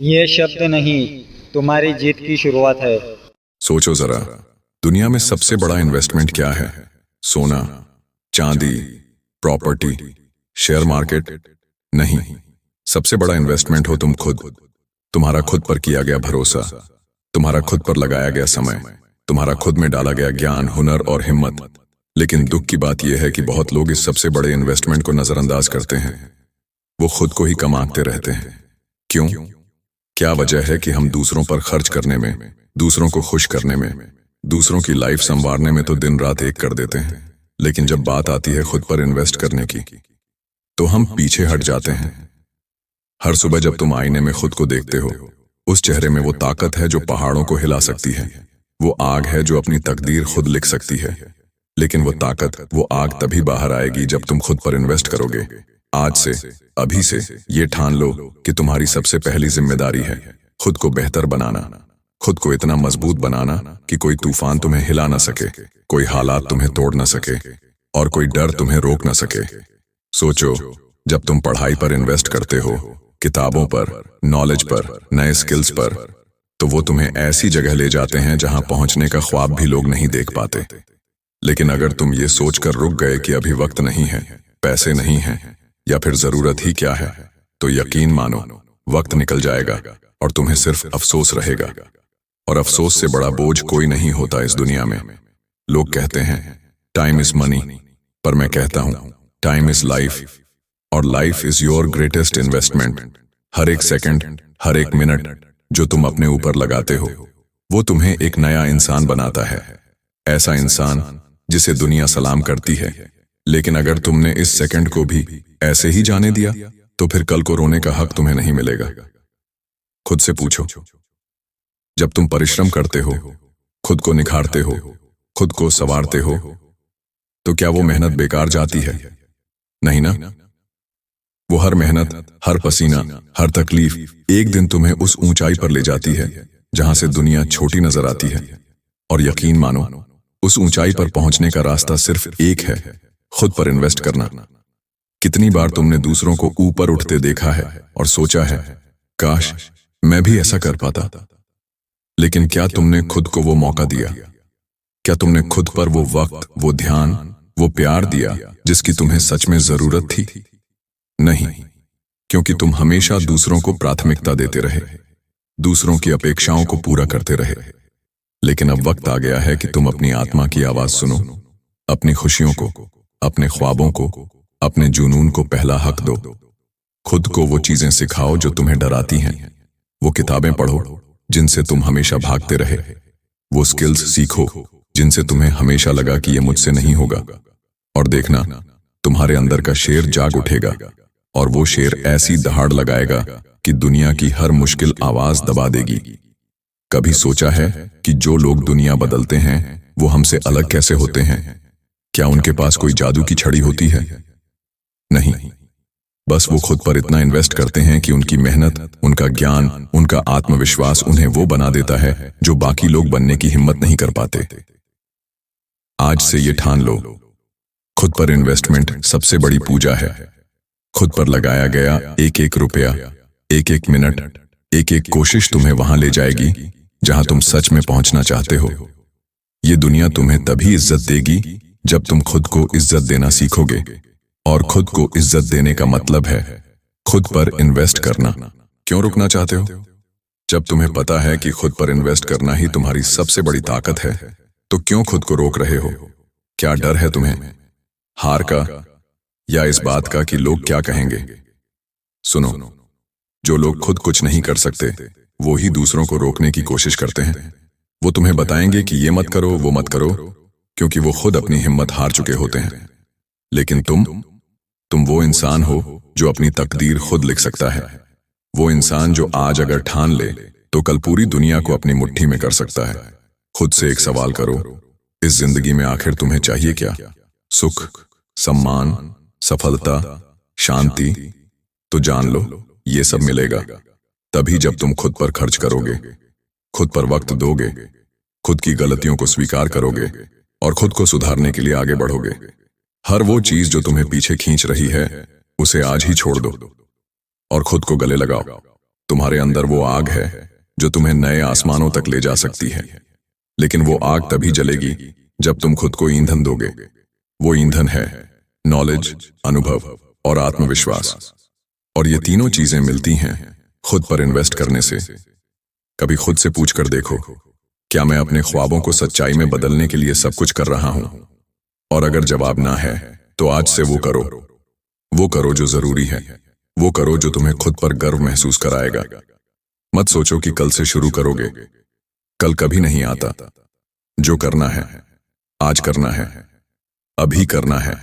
ये शब्द नहीं, तुम्हारी जीत की शुरुआत है। सोचो जरा, दुनिया में सबसे बड़ा इन्वेस्टमेंट क्या है? सोना, चांदी, प्रॉपर्टी, शेयर मार्केट? नहीं, सबसे बड़ा इन्वेस्टमेंट हो तुम खुद। तुम्हारा खुद पर किया गया भरोसा, तुम्हारा खुद पर लगाया गया समय, तुम्हारा खुद में डाला गया ज्ञान, हुनर और हिम्मत। लेकिन दुख की बात यह है कि बहुत लोग इस सबसे बड़े इन्वेस्टमेंट को नजरअंदाज करते हैं। वो खुद को ही कम आंकते रहते हैं। क्यों? क्या वजह है कि हम दूसरों पर खर्च करने में, दूसरों को खुश करने में, दूसरों की लाइफ संवारने में तो दिन रात एक कर देते हैं, लेकिन जब बात आती है खुद पर इन्वेस्ट करने की तो हम पीछे हट जाते हैं। हर सुबह जब तुम आईने में खुद को देखते हो, उस चेहरे में वो ताकत है जो पहाड़ों को हिला सकती है। वो आग है जो अपनी तकदीर खुद लिख सकती है। लेकिन वो ताकत, वो आग तभी बाहर आएगी जब तुम खुद पर इन्वेस्ट करोगे। आज से, अभी से ये ठान लो कि तुम्हारी सबसे पहली जिम्मेदारी है खुद को बेहतर बनाना, खुद को इतना मजबूत बनाना कि कोई तूफान तुम्हें हिला ना सके, कोई हालात तुम्हें तोड़ ना सके और कोई डर तुम्हें रोक ना सके। सोचो, जब तुम पढ़ाई पर इन्वेस्ट करते हो, किताबों पर, नॉलेज पर, नए स्किल्स पर, तो वो तुम्हें ऐसी जगह ले जाते हैं जहां पहुंचने का ख्वाब भी लोग नहीं देख पाते। लेकिन अगर तुम ये सोचकर रुक गए कि अभी वक्त नहीं है, पैसे नहीं हैं, या फिर जरूरत ही क्या है, तो यकीन मानो वक्त निकल जाएगा और तुम्हें सिर्फ अफसोस रहेगा। और अफसोस से बड़ा बोझ कोई नहीं होता इस दुनिया में। लोग कहते हैं टाइम इज मनी, पर मैं कहता हूं टाइम इज लाइफ, और life is your greatest investment. हर एक सेकंड, हर एक मिनट जो तुम अपने ऊपर लगाते हो, वो तुम्हें एक नया इंसान बनाता है। ऐसा इंसान जिसे दुनिया सलाम करती है। लेकिन अगर तुमने इस सेकंड को भी ऐसे ही जाने दिया, तो फिर कल को रोने का हक तुम्हें नहीं मिलेगा। खुद से पूछो, जब तुम परिश्रम करते हो, खुद को निखारते हो, खुद को संवारते हो, तो क्या वो मेहनत बेकार जाती है? नहीं ना। वो हर मेहनत, हर पसीना, हर तकलीफ एक दिन तुम्हें उस ऊंचाई पर ले जाती है जहां से दुनिया छोटी नजर आती है। और यकीन मानो, उस ऊंचाई पर पहुंचने का रास्ता सिर्फ एक है, खुद पर इन्वेस्ट करना। कितनी बार तुमने दूसरों को ऊपर उठते देखा है और सोचा है काश मैं भी ऐसा कर पाता। लेकिन क्या तुमने खुद को वो मौका दिया? क्या तुमने खुद पर वो वक्त, वो ध्यान, वो प्यार दिया जिसकी तुम्हें सच में जरूरत थी? नहीं, क्योंकि तुम हमेशा दूसरों को प्राथमिकता देते रहे, दूसरों की अपेक्षाओं को पूरा करते रहे। लेकिन अब वक्त आ गया है कि तुम अपनी आत्मा की आवाज सुनो, अपनी खुशियों को, अपने ख्वाबों को, अपने जुनून को पहला हक दो। खुद को वो चीजें सिखाओ जो तुम्हें डराती हैं, वो किताबें पढ़ो जिनसे तुम हमेशा भागते रहे, वो स्किल्स सीखो जिनसे तुम्हें हमेशा लगा कि ये मुझसे नहीं होगा। और देखना, तुम्हारे अंदर का शेर जाग उठेगा, और वो शेर ऐसी दहाड़ लगाएगा कि दुनिया की हर मुश्किल आवाज दबा देगी। कभी सोचा है कि जो लोग दुनिया बदलते हैं वो हमसे अलग कैसे होते हैं? क्या उनके पास कोई जादू की छड़ी होती है? नहीं, बस वो खुद पर इतना इन्वेस्ट करते हैं कि उनकी मेहनत, उनका ज्ञान, उनका आत्मविश्वास उन्हें वो बना देता है जो बाकी लोग बनने की हिम्मत नहीं कर पाते। आज से ये ठान लो, खुद पर इन्वेस्टमेंट सबसे बड़ी पूजा है। खुद पर लगाया गया एक एक रुपया, एक एक मिनट, एक एक कोशिश तुम्हें वहां ले जाएगी जहां तुम सच में पहुंचना चाहते हो। ये दुनिया तुम्हें तभी इज्जत देगी जब तुम खुद को इज्जत देना सीखोगे। और खुद को इज्जत देने का मतलब है खुद पर इन्वेस्ट करना। क्यों रुकना चाहते हो? जब तुम्हें पता है कि खुद पर इन्वेस्ट करना ही तुम्हारी सबसे बड़ी ताकत है, तो क्यों खुद को रोक रहे हो? क्या डर है तुम्हें? हार का, या इस बात का कि लोग क्या कहेंगे? सुनो, जो लोग खुद कुछ नहीं कर सकते वो ही दूसरों को रोकने की कोशिश करते हैं। वो तुम्हें बताएंगे कि ये मत करो, वो मत करो, क्योंकि वो खुद अपनी हिम्मत हार चुके होते हैं। लेकिन तुम वो इंसान हो जो अपनी तकदीर खुद लिख सकता है। वो इंसान जो आज अगर ठान ले तो कल पूरी दुनिया को अपनी मुट्ठी में कर सकता है। खुद से एक सवाल करो, इस जिंदगी में आखिर तुम्हें चाहिए क्या? सुख, सम्मान, सफलता, शांति? तो जान लो ये सब मिलेगा तभी जब तुम खुद पर खर्च करोगे, खुद पर वक्त दोगे, खुद की गलतियों को स्वीकार करोगे और खुद को सुधारने के लिए आगे बढ़ोगे। हर वो चीज जो तुम्हें पीछे खींच रही है उसे आज ही छोड़ दो और खुद को गले लगाओ। तुम्हारे अंदर वो आग है जो तुम्हें नए आसमानों तक ले जा सकती है, लेकिन वो आग तभी जलेगी जब तुम खुद को ईंधन दोगे। वो ईंधन है नॉलेज, अनुभव और आत्मविश्वास। और ये तीनों चीजें मिलती हैं खुद पर इन्वेस्ट करने से। कभी खुद से पूछ कर देखो, क्या मैं अपने ख्वाबों को सच्चाई में बदलने के लिए सब कुछ कर रहा हूं? और अगर जवाब ना है तो आज से वो करो जो जरूरी है। वो करो जो तुम्हें खुद पर गर्व महसूस कराएगा। मत सोचो कि कल से शुरू करोगे, कल कभी नहीं आता। जो करना है आज करना है, अभी करना है।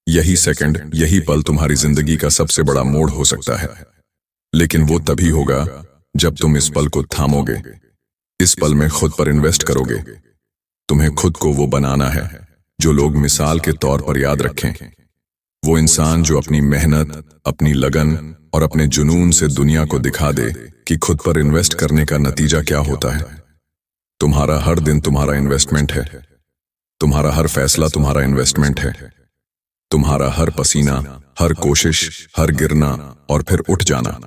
यही सेकंड, यही पल तुम्हारी जिंदगी का सबसे बड़ा मोड़ हो सकता है। लेकिन वो तभी होगा जब तुम इस पल को थामोगे, इस पल में खुद पर इन्वेस्ट करोगे। तुम्हें खुद को वो बनाना है जो लोग मिसाल के तौर पर याद रखें। वो इंसान जो अपनी मेहनत, अपनी लगन और अपने जुनून से दुनिया को दिखा दे कि खुद पर इन्वेस्ट करने का नतीजा क्या होता है। तुम्हारा हर दिन तुम्हारा इन्वेस्टमेंट है। तुम्हारा हर फैसला तुम्हारा इन्वेस्टमेंट है। तुम्हारा हर पसीना, हर कोशिश, हर गिरना और फिर उठ जाना,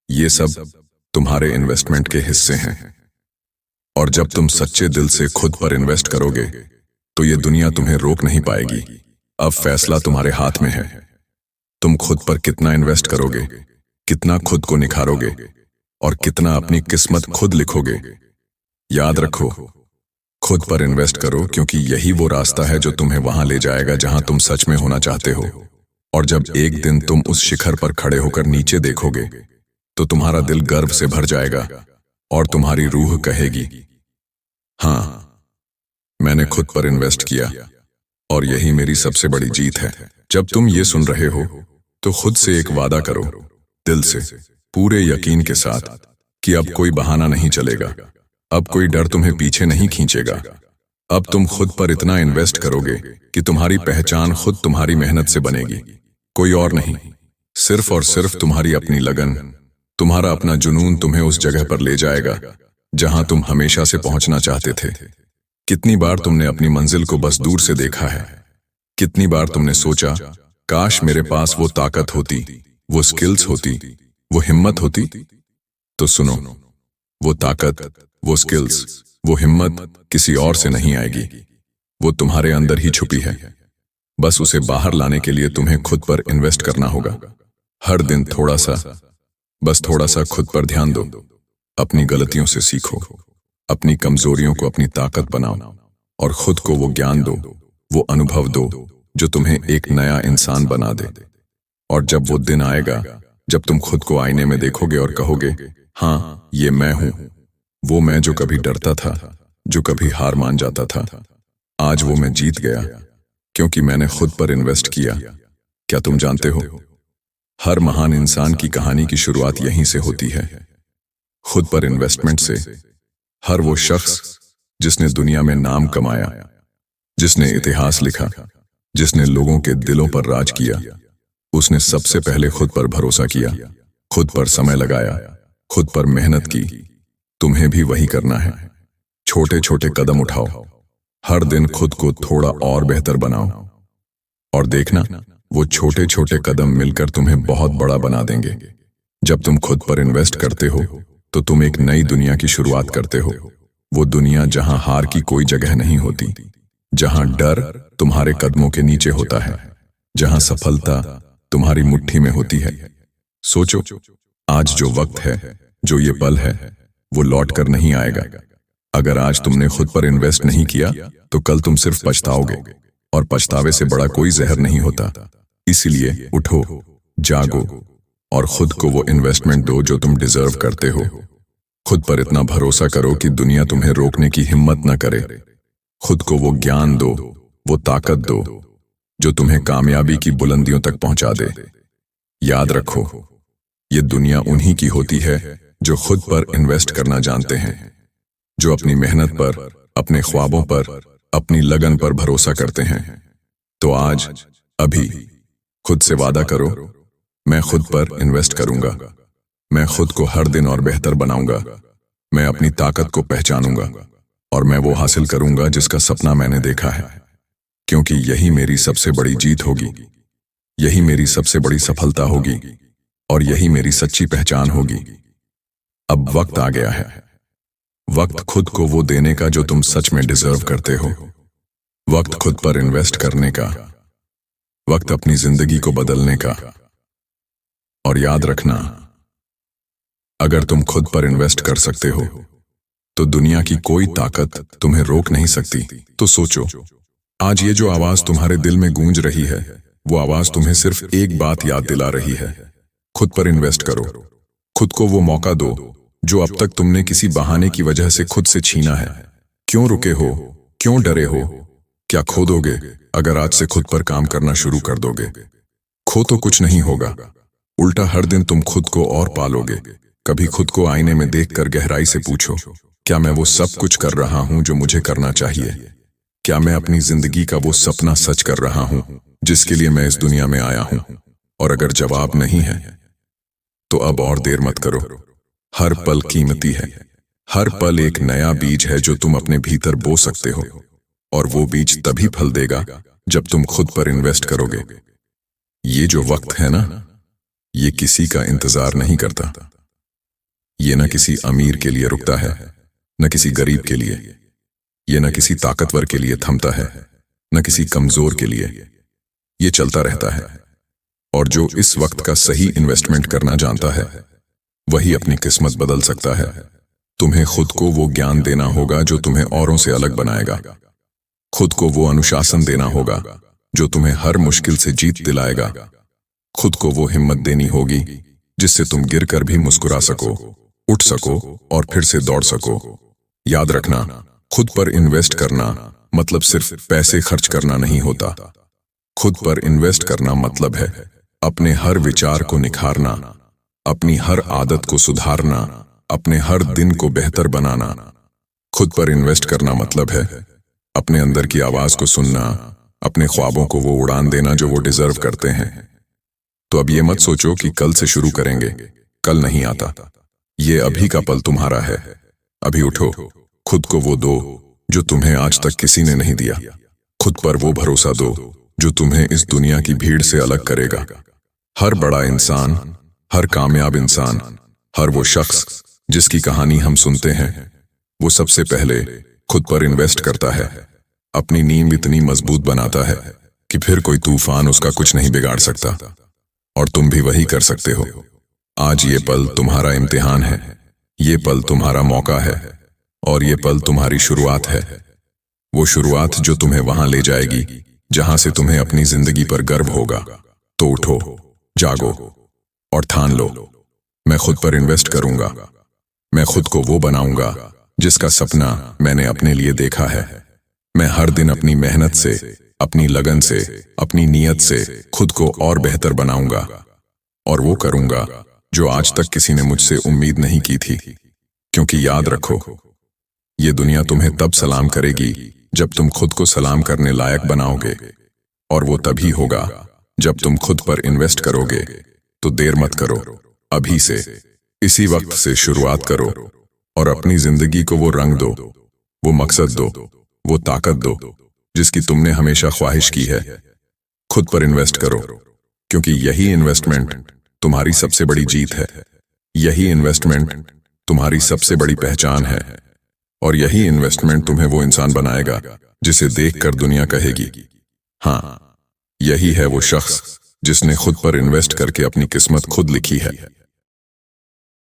ये सब तुम्हारे इन्वेस्टमेंट के हिस्से हैं। और जब तुम सच्चे दिल से खुद पर इन्वेस्ट करोगे तो ये दुनिया तुम्हें रोक नहीं पाएगी। अब फैसला तुम्हारे हाथ में है। तुम खुद पर कितना इन्वेस्ट करोगे, कितना खुद को निखारोगे और कितना अपनी किस्मत खुद लिखोगे। याद रखो, खुद पर इन्वेस्ट करो, क्योंकि यही वो रास्ता है जो तुम्हें वहां ले जाएगा जहां तुम सच में होना चाहते हो। और जब एक दिन तुम उस शिखर पर खड़े होकर नीचे देखोगे तो तुम्हारा दिल गर्व से भर जाएगा और तुम्हारी रूह कहेगी, हाँ, मैंने खुद पर इन्वेस्ट किया और यही मेरी सबसे बड़ी जीत है। जब तुम ये सुन रहे हो तो खुद से एक वादा करो, दिल से, पूरे यकीन के साथ, कि अब कोई बहाना नहीं चलेगा। अब कोई डर तुम्हें पीछे नहीं खींचेगा। अब तुम खुद पर इतना इन्वेस्ट करोगे कि तुम्हारी पहचान खुद तुम्हारी मेहनत से बनेगी, कोई और नहीं। सिर्फ और सिर्फ तुम्हारी अपनी लगन, तुम्हारा अपना जुनून तुम्हें उस जगह पर ले जाएगा जहां तुम हमेशा से पहुंचना चाहते थे। कितनी बार तुमने अपनी मंजिल को बस दूर से देखा है। कितनी बार तुमने सोचा, काश मेरे पास वो ताकत होती, वो स्किल्स होती, वो हिम्मत होती। तो सुनो, वो ताकत, वो स्किल्स, वो हिम्मत किसी और से नहीं आएगी। वो तुम्हारे अंदर ही छुपी है। बस उसे बाहर लाने के लिए तुम्हें खुद पर इन्वेस्ट करना होगा। हर दिन थोड़ा सा, बस थोड़ा सा खुद पर ध्यान दो। अपनी गलतियों से सीखो, अपनी कमजोरियों को अपनी ताकत बनाओ और खुद को वो ज्ञान दो, वो अनुभव दो जो तुम्हें एक नया इंसान बना दे। और जब वो दिन आएगा जब तुम खुद को आईने में देखोगे और कहोगे, हाँ, ये मैं हूं, वो मैं जो कभी डरता था, जो कभी हार मान जाता था, आज वो मैं जीत गया क्योंकि मैंने खुद पर इन्वेस्ट किया। क्या तुम जानते हो, हर महान इंसान की कहानी की शुरुआत यहीं से होती है, खुद पर इन्वेस्टमेंट से। हर वो शख्स जिसने दुनिया में नाम कमाया, जिसने इतिहास लिखा, जिसने लोगों के दिलों पर राज किया, उसने सबसे पहले खुद पर भरोसा किया, खुद पर समय लगाया, खुद पर मेहनत की। तुम्हें भी वही करना है। छोटे छोटे कदम उठाओ, हर दिन खुद को थोड़ा और बेहतर बनाओ और देखना, वो छोटे छोटे कदम मिलकर तुम्हें बहुत बड़ा बना देंगे। जब तुम खुद पर इन्वेस्ट करते हो तो तुम एक नई दुनिया की शुरुआत करते हो। वो दुनिया जहां हार की कोई जगह नहीं होती, जहां डर तुम्हारे कदमों के नीचे होता है, जहां सफलता तुम्हारी मुट्ठी में होती है। सोचो, आज जो वक्त है, जो ये पल है, वो लौट कर नहीं आएगा। अगर आज तुमने खुद पर इन्वेस्ट नहीं किया तो कल तुम सिर्फ पछताओगे, और पछतावे से बड़ा कोई जहर नहीं होता। इसलिए उठो, जागो और खुद को वो इन्वेस्टमेंट दो जो तुम डिजर्व करते हो। खुद पर इतना भरोसा करो कि दुनिया तुम्हें रोकने की हिम्मत न करे। खुद को वो ज्ञान दो, वो ताकत दो जो तुम्हें कामयाबी की बुलंदियों तक पहुंचा दे। याद रखो, ये दुनिया उन्हीं की होती है जो खुद पर इन्वेस्ट करना जानते हैं, जो अपनी मेहनत पर, अपने ख्वाबों पर, अपनी लगन पर भरोसा करते हैं। तो आज, अभी खुद से वादा करो, मैं खुद पर इन्वेस्ट करूंगा। मैं खुद को हर दिन और बेहतर बनाऊंगा। मैं अपनी ताकत को पहचानूंगा और मैं वो हासिल करूंगा जिसका सपना मैंने देखा है, क्योंकि यही मेरी सबसे बड़ी जीत होगी, यही मेरी सबसे बड़ी सफलता होगी और यही मेरी सच्ची पहचान होगी। अब वक्त आ गया है। वक्त खुद को वो देने का जो तुम सच में डिजर्व करते हो। वक्त खुद पर इन्वेस्ट करने का। वक्त अपनी जिंदगी को बदलने का। और याद रखना, अगर तुम खुद पर इन्वेस्ट कर सकते हो तो दुनिया की कोई ताकत तुम्हें रोक नहीं सकती। तो सोचो, आज ये जो आवाज तुम्हारे दिल में गूंज रही है, वो आवाज तुम्हें सिर्फ एक बात याद दिला रही है। खुद पर इन्वेस्ट करो। खुद को वो मौका दो जो अब तक तुमने किसी बहाने की वजह से खुद से छीना है। क्यों रुके हो? क्यों डरे हो? क्या खो दोगे अगर आज से खुद पर काम करना शुरू कर दोगे? खो तो कुछ नहीं होगा, उल्टा हर दिन तुम खुद को और पालोगे। कभी खुद को आईने में देखकर गहराई से पूछो, क्या मैं वो सब कुछ कर रहा हूं जो मुझे करना चाहिए? क्या मैं अपनी जिंदगी का वो सपना सच कर रहा हूं जिसके लिए मैं इस दुनिया में आया हूं? और अगर जवाब नहीं है तो अब और देर मत करो। हर पल कीमती है। हर पल एक नया बीज है जो तुम अपने भीतर बो सकते हो, और वो बीज तभी फल देगा जब तुम खुद पर इन्वेस्ट करोगे। ये जो वक्त है ना, ये किसी का इंतजार नहीं करता। ये न किसी अमीर के लिए रुकता है, न किसी गरीब के लिए। ये न किसी ताकतवर के लिए थमता है, न किसी कमजोर के लिए। ये चलता रहता है। और जो इस वक्त का सही इन्वेस्टमेंट करना जानता है, वही अपनी किस्मत बदल सकता है। तुम्हें खुद को वो ज्ञान देना होगा जो तुम्हें औरों से अलग बनाएगा। खुद को वो अनुशासन देना होगा जो तुम्हें हर मुश्किल से जीत दिलाएगा। खुद को वो हिम्मत देनी होगी जिससे तुम गिरकर भी मुस्कुरा सको, उठ सको और फिर से दौड़ सको। याद रखना, खुद पर इन्वेस्ट करना मतलब सिर्फ पैसे खर्च करना नहीं होता। खुद पर इन्वेस्ट करना मतलब है अपने हर विचार को निखारना, अपनी हर आदत को सुधारना, अपने हर दिन को बेहतर बनाना। खुद पर इन्वेस्ट करना मतलब है अपने अंदर की आवाज को सुनना, अपने ख्वाबों को वो उड़ान देना जो वो डिजर्व करते हैं। तो अब ये मत सोचो कि कल से शुरू करेंगे, कल नहीं आता। ये अभी का पल तुम्हारा है। अभी उठो, खुद को वो दो जो तुम्हें आज तक किसी ने नहीं दिया। खुद पर वो भरोसा दो जो तुम्हें इस दुनिया की भीड़ से अलग करेगा। हर बड़ा इंसान, हर कामयाब इंसान, हर वो शख्स जिसकी कहानी हम सुनते हैं, वो सबसे पहले खुद पर इन्वेस्ट करता है। अपनी नींव इतनी मजबूत बनाता है कि फिर कोई तूफान उसका कुछ नहीं बिगाड़ सकता। और तुम भी वही कर सकते हो। आज ये पल तुम्हारा इम्तिहान है। ये पल तुम्हारा मौका है। और ये पल तुम्हारी शुरुआत है। वो शुरुआत जो तुम्हें वहां ले जाएगी जहां से तुम्हें अपनी जिंदगी पर गर्व होगा। तो उठो, जागो और ठान लो, मैं खुद पर इन्वेस्ट करूंगा। मैं खुद को वो बनाऊंगा जिसका सपना मैंने अपने लिए देखा है। मैं हर दिन अपनी मेहनत से, अपनी लगन से, अपनी नीयत से खुद को और बेहतर बनाऊंगा। और वो करूंगा जो आज तक किसी ने मुझसे उम्मीद नहीं की थी। क्योंकि याद रखो, ये दुनिया तुम्हें तब सलाम करेगी जब तुम खुद को सलाम करने लायक बनाओगे। और वो तभी होगा जब तुम खुद पर इन्वेस्ट करोगे। तो देर मत करो, अभी से, इसी वक्त से शुरुआत करो और अपनी जिंदगी को वो रंग दो, वो मकसद दो, वो ताकत दो जिसकी तुमने हमेशा ख्वाहिश की है। खुद पर इन्वेस्ट करो, क्योंकि यही इन्वेस्टमेंट तुम्हारी सबसे बड़ी जीत है। यही इन्वेस्टमेंट तुम्हारी सबसे बड़ी पहचान है। और यही इन्वेस्टमेंट तुम्हें वो इंसान बनाएगा जिसे देखकर दुनिया कहेगी, हाँ, यही है वो शख्स जिसने खुद पर इन्वेस्ट करके अपनी किस्मत खुद लिखी है।